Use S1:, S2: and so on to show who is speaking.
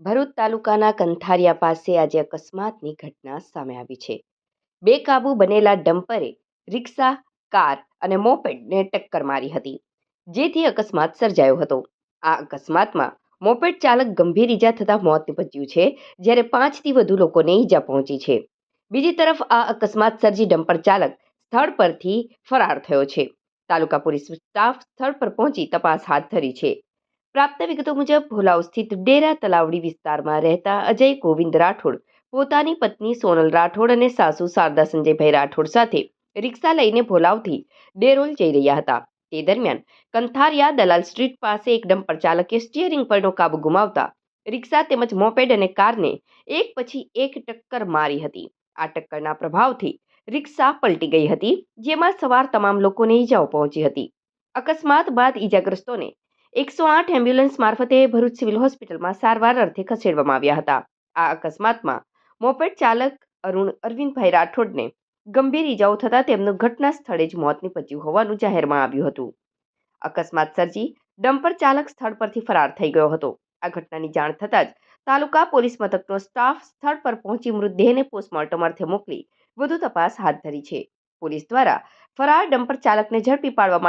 S1: ભરૂચ તાલુકાના કંથારિયા પાસે આજે અકસ્માતની ઘટના સામે આવી છે. બેકાબુ બનેલા ડમ્પરે રિક્ષા, કાર અને મોપેડને ટક્કર મારી હતી, જેથી અકસ્માત સર્જાયો હતો. આ અકસ્માતમાં મોપેડ ચાલક ગંભીર ઈજા થતાં મોત નીપજ્યું છે, જ્યારે 5થી વધુ લોકોને ઈજા પહોંચી છે. બીજી તરફ આ અકસ્માત સર્જી ડમ્પર ચાલક સ્થળ પરથી ફરાર થયો છે. તાલુકા પોલીસ સ્ટાફ સ્થળ પર પહોંચી તપાસ હાથ ધરી છે. પ્રાપ્ત વિગતો મુજબ ભોલાવ સ્થિત ડેરા તલાવડી વિસ્તારમાં રહેતા અજય ગોવિંદ રાઠોડ પોતાની પત્ની સોનલ રાઠોડ અને સાસુ શારદા સંજયભાઈ રાઠોડ સાથે રિક્ષા લઈને ભોલાવથી ડેરોલ જઈ રહ્યા હતા. તે દરમિયાન કંથારિયા દલાલ સ્ટ્રીટ પાસે એક ડમ્પર ચાલકે સ્ટીયરિંગ પરનો કાબુ ગુમાવતા રિક્ષા તેમજ મોપેડ અને કારને એક પછી એક ટક્કર મારી હતી. આ ટક્કરના પ્રભાવથી રિક્ષા પલટી ગઈ હતી, જેમાં સવાર તમામ લોકોને ઈજાઓ પહોંચી હતી. અકસ્માત બાદ ઈજાગ્રસ્તોને 108 એમ્બ્યુલન્સ મારફતે ભરૂચ સિવિલ હોસ્પિટલમાં સારવાર અર્થે ખસેડવામાં આવ્યા હતા. આ અકસ્માતમાં મોપેડ ચાલક અરુણ અરવિંદભાઈ રાઠોડને ગંભીર ઈજાઓ થતાં તેમનું ઘટના સ્થળે જ મોત નીપજ્યું હોવાનું જાહેરમાં આવ્યું હતું. અકસ્માત સર્જી ડમ્પર ચાલક સ્થળ પરથી ફરાર થઈ ગયો હતો. આ ઘટનાની જાણ થતાં જ તાલુકા પોલીસ મથકનો સ્ટાફ સ્થળ પર પહોંચી મૃતદેહને પોસ્ટમોર્ટમ અર્થે મોકલી વધુ તપાસ હાથ ધરી છે. પોલીસ દ્વારા ફરાર ડમ્પર ચાલકને ઝડપી પાડવા